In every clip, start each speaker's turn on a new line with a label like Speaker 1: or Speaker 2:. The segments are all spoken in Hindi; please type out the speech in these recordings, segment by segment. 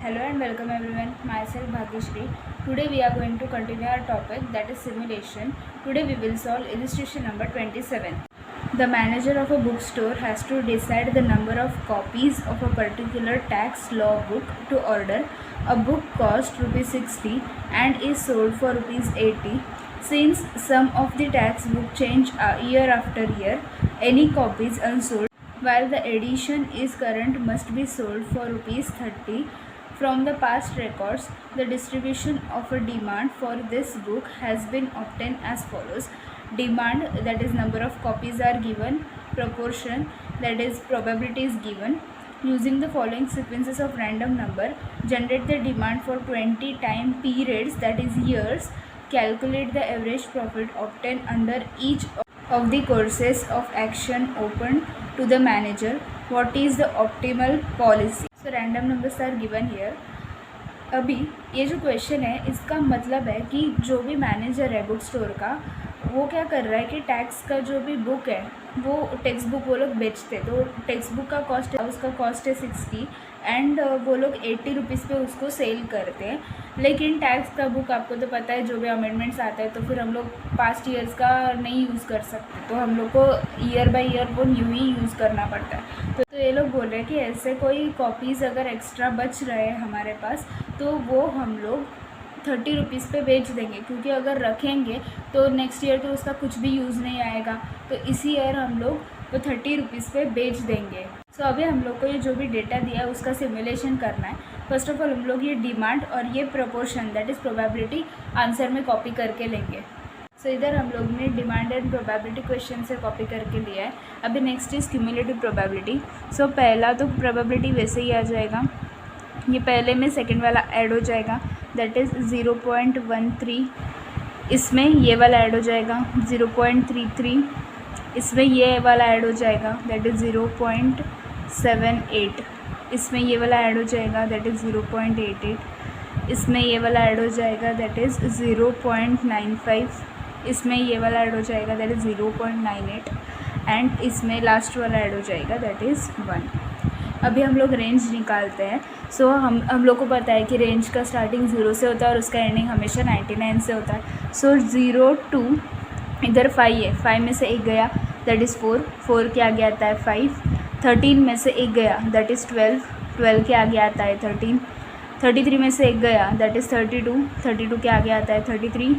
Speaker 1: Hello and welcome everyone. Myself Bhagyashree. Today we are going to continue our topic, that is simulation. Today we will solve illustration number 27. The manager of a bookstore has to decide the number of copies of a particular tax law book to order. A book costs ₹60 and is sold for ₹80. Since some of the tax book change year after year, any copies unsold while the edition is current must be sold for ₹30. From the past records, the distribution of a demand for this book has been obtained as follows. Demand, that is number of copies, are given. Proportion, that is probability, is given. Using the following sequences of random number, generate the demand for 20 time periods, that is years. Calculate the average profit obtained under each of the courses of action open to the manager. What is the optimal policy? So random numbers are given here. अभी ये जो क्वेश्चन है इसका मतलब है कि जो भी मैनेजर है बुक स्टोर का, वो क्या कर रहा है कि टैक्स का जो भी बुक है वो टेक्स्ट बुक वो लोग बेचते, तो टेक्स्ट बुक का कॉस्ट है, उसका कॉस्ट है 60 एंड वो लोग 80 रुपीज़ पे उसको सेल करते हैं. लेकिन टैक्स का बुक आपको तो पता है, जो भी अमेंडमेंट्स आता है तो फिर हम लोग पास्ट ईयर्स का नहीं यूज़ कर सकते, तो हम लोग को ईयर बाय ईयर वो न्यू ही यूज़ करना पड़ता है. तो ये लोग बोल रहे हैं कि ऐसे कोई कॉपीज़ अगर एक्स्ट्रा बच रहे हैं हमारे पास तो वो हम लोग 30 रुपीज़ पे बेच देंगे, क्योंकि अगर रखेंगे तो नेक्स्ट ईयर तो उसका कुछ भी यूज़ नहीं आएगा, तो इसी ईयर हम लोग वो 30 रुपीज़ पे बेच देंगे. सो अभी हम लोग को ये जो भी डेटा दिया है उसका सिमुलेशन करना है. फर्स्ट ऑफ ऑल हम लोग ये डिमांड और ये proportion, that is probability, answer में कॉपी करके लेंगे. सो इधर हम लोग ने डिमांड एंड प्रोबेबिलिटी क्वेश्चन से कॉपी करके लिया है. अभी नेक्स्ट इज़ क्यूमुलेटिव प्रोबेबिलिटी. सो पहला तो प्रोबेबिलिटी वैसे ही आ जाएगा, ये पहले में सेकंड वाला ऐड हो जाएगा, दैट इज़ 0.13. इसमें ये वाला ऐड हो जाएगा 0.33. इसमें ये वाला ऐड हो जाएगा, दैट इज़ 0.78. इसमें ये वाला ऐड हो जाएगा, दैट इज़ 0.88. इसमें ये वाला ऐड हो जाएगा, दैट इज़ 0.95. इसमें ये वाला ऐड हो जाएगा, दैट इज़ 0.98. एंड इसमें लास्ट वाला ऐड हो जाएगा, दैट इज़ 1. अभी हम लोग रेंज निकालते हैं. सो हम लोग को पता है कि रेंज का स्टार्टिंग 0 से होता है और उसका एंडिंग हमेशा 99 से होता है. सो 0 to इधर 5 है, 5 में से एक गया, दैट इज़ 4. 4 के आगे आता है 5. 13 में से एक गया, दैट इज़ 12. 12 के आगे आता है 13. 33 में से एक गया, दैट इज़ 32. 32 के आगे आता है 33.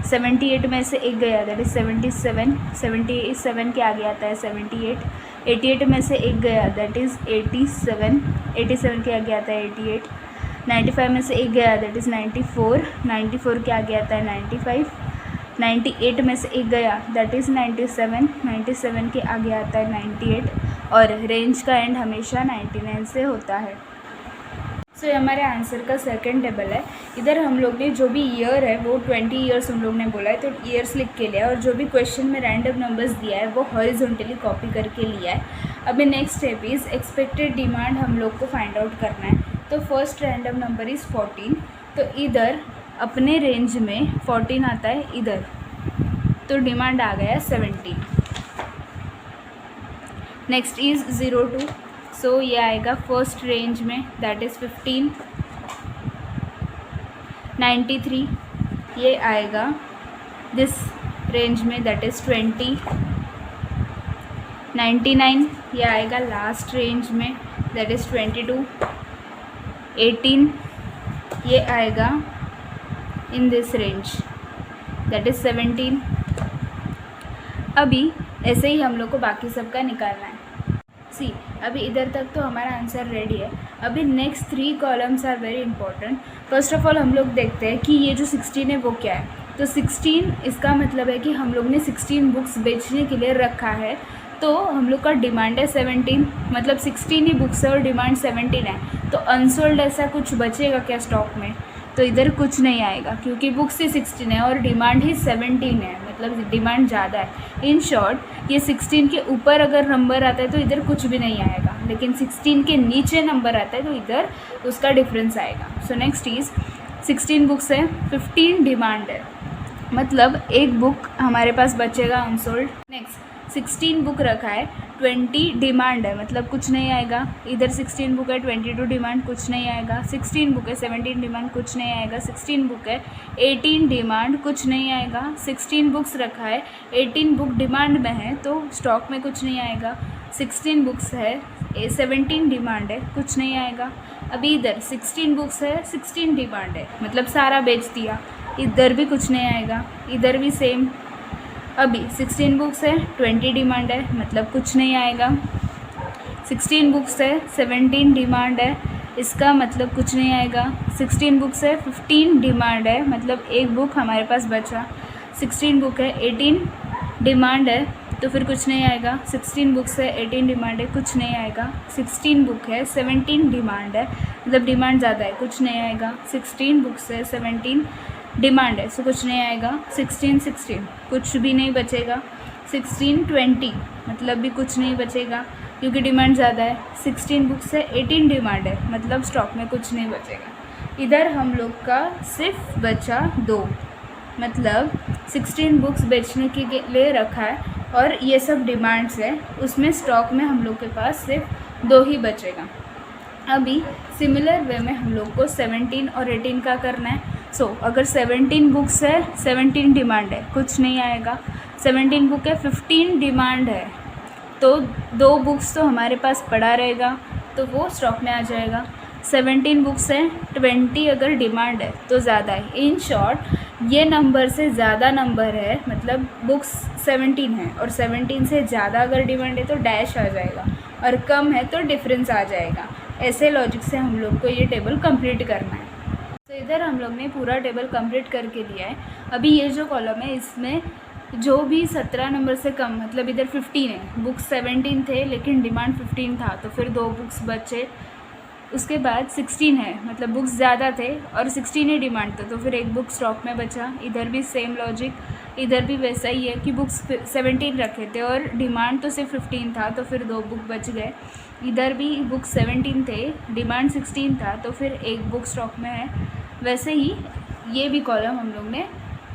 Speaker 1: 78 में से एक गया, दैट इज़ 77. 77 के आगे आता है 78. 88 में से एक गया, दैट इज़ 87. 87 के आगे आता है 88. 95 में से एक गया, दैट इज़ 94. 94 के आगे आता है 95. 98 में से एक गया, दैट इज़ 97. 97 के आगे आता है 98. और रेंज का एंड हमेशा 99 से होता है. सो ये हमारे आंसर का सेकंड टेबल है. इधर हम लोग ने जो भी ईयर है वो 20 ईयर्स हम लोग ने बोला है, तो ईयर्स लिख के लिया, और जो भी क्वेश्चन में रैंडम नंबर्स दिया है वो हॉरिजॉन्टली कॉपी करके लिया है. अभी next step is expected demand हम लोग को फाइंड आउट करना है. तो फर्स्ट रैंडम नंबर इज़ 14. तो इधर अपने रेंज में 14 आता है इधर, तो डिमांड आ गया 17. नेक्स्ट इज़ 0 to, सो ये आएगा फर्स्ट रेंज में, दैट इज़ 15. 93 ये आएगा दिस रेंज में, दैट इज़ 20. 99 ये आएगा लास्ट रेंज में, दैट इज़ 22. 18 ये आएगा in this range, that is 17. अभी ऐसे ही हम लोग को बाकी सब का निकालना है. सी अभी इधर तक तो हमारा आंसर रेडी है. अभी next 3 columns are very important. First of all हम लोग देखते हैं कि ये जो 16 है वो क्या है. तो 16 इसका मतलब है कि हम लोग ने 16 बुक्स बेचने के लिए रखा है, तो हम लोग का डिमांड है 17, मतलब 16 ही बुक्स है और डिमांड 17 है. तो अनसोल्ड ऐसा कुछ बचेगा क्या स्टॉक में? तो इधर कुछ नहीं आएगा, क्योंकि बुक्स ही 16 है और डिमांड ही 17 है, मतलब डिमांड ज़्यादा है. इन शॉर्ट ये 16 के ऊपर अगर नंबर आता है तो इधर कुछ भी नहीं आएगा, लेकिन 16 के नीचे नंबर आता है तो इधर उसका डिफरेंस आएगा. सो नेक्स्ट इज़ 16 बुक्स है, 15 डिमांड है, मतलब एक बुक हमारे पास बचेगा अनसोल्ड. नेक्स्ट 16 बुक रखा है, 20 डिमांड है, मतलब कुछ नहीं आएगा। इधर 16 बुक है, 22 डिमांड, कुछ नहीं आएगा। 16 बुक है, 17 डिमांड, कुछ नहीं आएगा। 16 बुक है, 18 डिमांड, कुछ नहीं आएगा। 16 बुक्स रखा है, 18 बुक डिमांड में है तो स्टॉक में कुछ नहीं आएगा। 16 बुक्स है, 17 डिमांड है, कुछ नहीं आएगा। अभी इधर 16 बुक्स है, 16 डिमांड है, मतलब सारा बेच दिया, इधर भी कुछ नहीं आएगा। इधर भी सेम। अभी 16 बुक्स है, 20 डिमांड है, मतलब कुछ नहीं आएगा। 16 बुक्स है, 17 डिमांड है, इसका मतलब कुछ नहीं आएगा। 16 बुक्स है, 15 डिमांड है, मतलब एक बुक हमारे पास बचा। 16 बुक है, 18 डिमांड है, तो फिर कुछ नहीं आएगा। 16 बुक्स है, 18 डिमांड है, कुछ नहीं आएगा। 16 बुक है, 17 डिमांड है, मतलब डिमांड ज़्यादा है, कुछ नहीं आएगा। 16 बुक्स है, 17 डिमांड है, सो कुछ नहीं आएगा। 16 कुछ भी नहीं बचेगा। 16 मतलब भी कुछ नहीं बचेगा क्योंकि डिमांड ज़्यादा है। 16 बुक्स है, 18 डिमांड है, मतलब स्टॉक में कुछ नहीं बचेगा। इधर हम लोग का सिर्फ बचा 2, मतलब 16 बुक्स बेचने के लिए रखा है और ये सब डिमांड्स है, उसमें स्टॉक में हम लोग के पास सिर्फ 2 ही बचेगा। अभी सिमिलर वे में हम लोग को 17 और 18 का करना है। अगर 17 बुक्स है, 17 डिमांड है, कुछ नहीं आएगा। 17 बुक है, 15 डिमांड है, तो 2 बुक्स तो हमारे पास पड़ा रहेगा, तो वो स्टॉक में आ जाएगा। 17 बुक्स है, 20 अगर डिमांड है तो ज़्यादा है। इन शॉर्ट ये नंबर से ज़्यादा नंबर है, मतलब बुक्स 17 है और 17 से ज़्यादा अगर डिमांड है तो डैश आ जाएगा और कम है तो डिफरेंस आ जाएगा। ऐसे लॉजिक से हम लोग को ये टेबल कंप्लीट करना है। तो इधर हम लोग ने पूरा टेबल कंप्लीट करके दिया है। अभी ये जो कॉलम है इसमें जो भी 17 नंबर से कम, मतलब इधर 15 है, बुक्स 17 थे लेकिन डिमांड 15 था तो फिर 2 बुक्स बचे। उसके बाद 16 है, मतलब बुक्स ज़्यादा थे और 16 ही डिमांड था तो फिर एक बुक स्टॉक में बचा। इधर भी सेम लॉजिक, इधर भी वैसा ही है कि बुक्स 17 रखे थे और डिमांड तो सिर्फ 15 था तो फिर 2 बुक बच गए। इधर भी बुक 17 थे, डिमांड 16 था तो फिर एक बुक स्टॉक में है। वैसे ही ये भी कॉलम हम लोग ने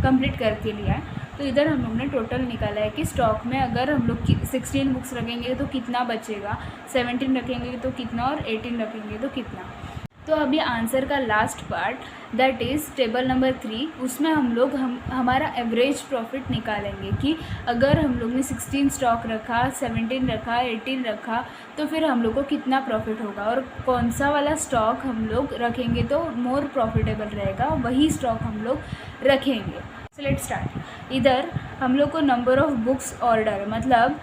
Speaker 1: कंप्लीट करके लिया है। तो इधर हम लोग ने टोटल निकाला है कि स्टॉक में अगर हम लोग 16 बुक्स रखेंगे तो कितना बचेगा, 17 रखेंगे तो कितना और 18 रखेंगे तो कितना। तो अभी आंसर का last part that is table number 3, उसमें हम लोग हमारा एवरेज प्रॉफिट निकालेंगे कि अगर हम लोग ने 16 स्टॉक रखा, 17 रखा, 18 रखा तो फिर हम लोग को कितना प्रॉफिट होगा और कौन सा वाला स्टॉक हम लोग रखेंगे तो मोर प्रॉफिटेबल रहेगा, वही स्टॉक हम लोग रखेंगे। So let's start. इधर हम लोग को नंबर ऑफ़ बुक्स ऑर्डर, मतलब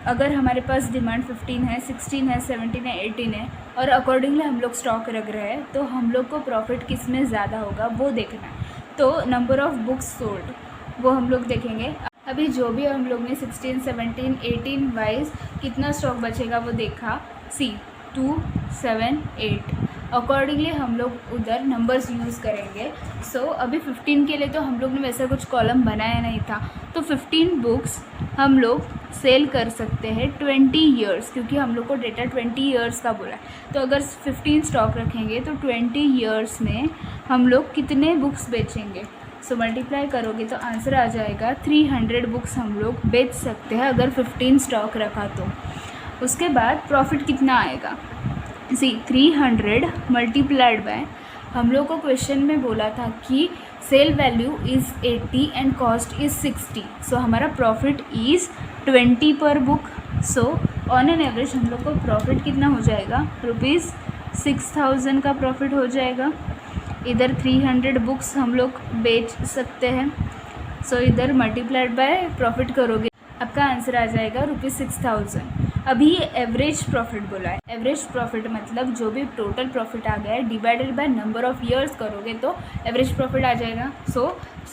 Speaker 1: अगर हमारे पास डिमांड 15 है, 16 है, 17 है, 18 है और अकॉर्डिंगली हम लोग स्टॉक रख रहे हैं तो हम लोग को प्रॉफिट किस में ज़्यादा होगा वो देखना है। तो नंबर ऑफ़ बुक्स सोल्ड वो हम लोग देखेंगे। अभी जो भी हम लोग ने 16, 17, 18 वाइज कितना स्टॉक बचेगा वो देखा। सी 2, 7, 8 अकॉर्डिंगली हम लोग उधर नंबर्स यूज़ करेंगे। अभी 15 के लिए तो हम लोग ने वैसा कुछ कॉलम बनाया नहीं था, तो 15 बुक्स हम लोग सेल कर सकते हैं 20 ईयर्स, क्योंकि हम लोग को डेटा 20 ईयर्स का बोला है। तो अगर 15 स्टॉक रखेंगे तो 20 ईयर्स में हम लोग कितने बुक्स बेचेंगे। मल्टीप्लाई करोगे तो आंसर आ जाएगा 300 बुक्स हम लोग बेच सकते हैं अगर 15 स्टॉक रखा तो। उसके बाद प्रॉफिट कितना आएगा। 300 मल्टीप्लाइड बाय, हम लोग को क्वेश्चन में बोला था कि sale value is 80 and cost is 60, so हमारा प्रॉफिट इज़ 20 पर बुक। ऑन एन एवरेज हम लोग को प्रॉफिट कितना हो जाएगा, ₹6000 का प्रॉफिट हो जाएगा। इधर 300 बुक्स हम लोग बेच सकते हैं, इधर मल्टीप्लाइड बाय प्रॉफिट करोगे आपका आंसर आ जाएगा ₹6000। अभी ये एवरेज प्रॉफिट बोला है, एवरेज प्रॉफिट मतलब जो भी टोटल प्रॉफिट आ गया है divided by number of years करोगे तो एवरेज प्रॉफिट आ जाएगा।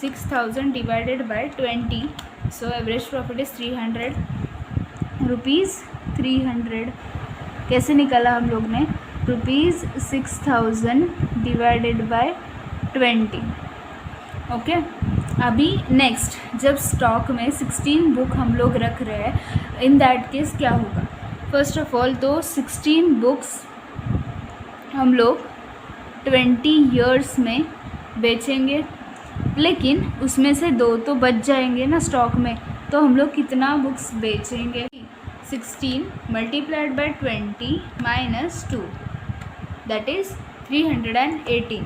Speaker 1: 6000 divided by 20, average profit is 300 rupees. 300 कैसे निकाला हम लोग ने, ₹6000 डिवाइडेड बाय 20। ओके। अभी नेक्स्ट, जब स्टॉक में 16 बुक हम लोग रख रहे हैं, इन दैट केस क्या होगा। फर्स्ट ऑफ ऑल तो 16 बुक्स हम लोग 20 ईयर्स में बेचेंगे, लेकिन उसमें से 2 तो बच जाएंगे ना स्टॉक में, तो हम लोग कितना बुक्स बेचेंगे। 16 multiplied by 20 minus 2, that is 318.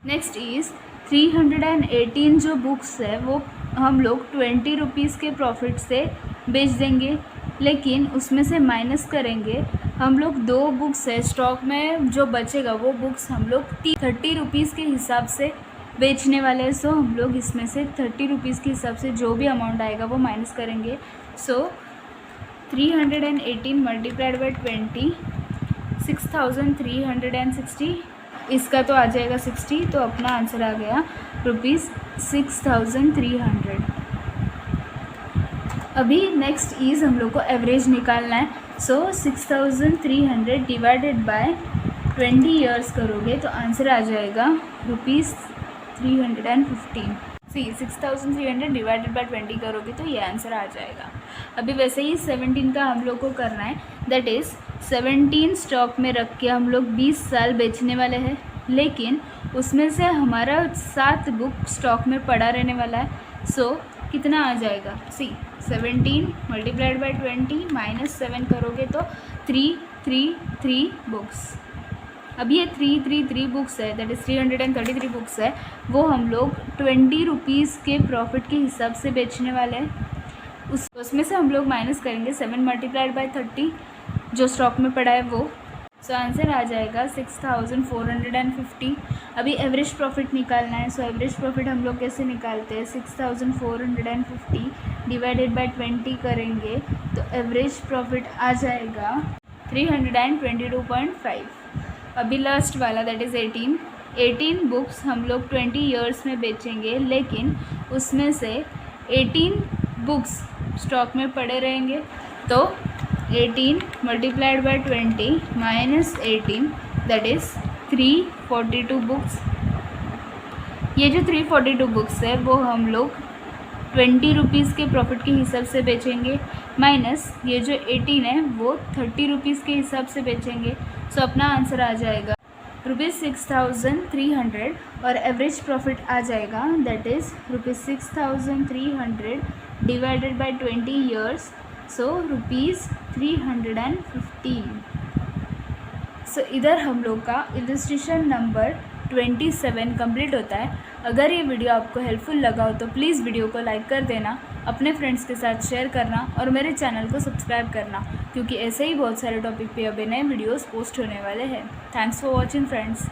Speaker 1: Next is 318 जो बुक्स है वो हम लोग 20 रुपीज़ के प्रॉफिट से बेच देंगे, लेकिन उसमें से माइनस करेंगे हम लोग 2 बुक्स है स्टॉक में, जो बचेगा वो बुक्स हम लोग 30 रुपीज़ के हिसाब से बेचने वाले हैं। सो हम लोग इसमें से 30 रुपीज़ के हिसाब से जो भी अमाउंट आएगा वो माइनस करेंगे। सो 318 मल्टीप्लाइड बाई 20 6360, इसका तो आ जाएगा 60, तो अपना आंसर आ गया ₹6300। अभी नेक्स्ट इज़ हम लोग को एवरेज निकालना है। सो 6300 डिवाइडेड बाय 20 ईयर्स करोगे तो आंसर आ जाएगा ₹315। 6300 डिवाइडेड बाय 20 करोगे तो ये आंसर आ जाएगा। अभी वैसे ही 17 का हम लोग को करना है, दैट इज़ 17 स्टॉक में रख के हम लोग 20 साल बेचने वाले हैं, लेकिन उसमें से हमारा 7 बुक स्टॉक में पड़ा रहने वाला है। सो कितना आ जाएगा? 17 मल्टीप्लाइड बाई 20 माइनस 7 करोगे तो 333 बुक्स। अब ये 333 बुक्स है, दैट इज़ 333 बुक्स है, वो हम लोग 20 रुपीज़ के प्रॉफिट के हिसाब से बेचने वाले हैं। उसमें से हम लोग माइनस करेंगे 7 मल्टीप्लाइड बाई 30 जो स्टॉक में पड़ा है वो। सो आंसर आ जाएगा 6450। अभी एवरेज प्रॉफिट निकालना है। सो एवरेज प्रॉफिट हम लोग कैसे निकालते हैं? 6450 डिवाइडेड बाई 20 करेंगे तो एवरेज प्रॉफिट आ जाएगा 322.5। अभी लास्ट वाला दैट इज़ 18 बुक्स हम लोग 20 ईयर्स में बेचेंगे, लेकिन उसमें से 18 बुक्स स्टॉक में पड़े रहेंगे। तो 18 multiplied by 20 minus 18 that is 342 books. ये जो 342 बुक्स है वो हम लोग 20 रुपीज़ के प्रॉफिट के हिसाब से बेचेंगे, माइनस ये जो 18 है वो 30 रुपीज़ के हिसाब से बेचेंगे। सो अपना आंसर आ जाएगा ₹6300 और एवरेज प्रॉफिट आ जाएगा that is ₹6300 divided by 20 years, so ₹315। So इधर हम लोग का इलस्ट्रेशन नंबर 27 कंप्लीट होता है। अगर ये वीडियो आपको हेल्पफुल लगा हो तो प्लीज़ वीडियो को लाइक कर देना, अपने फ्रेंड्स के साथ शेयर करना और मेरे चैनल को सब्सक्राइब करना, क्योंकि ऐसे ही बहुत सारे टॉपिक पे अभी नए वीडियोस पोस्ट होने वाले हैं। Thanks for watching friends.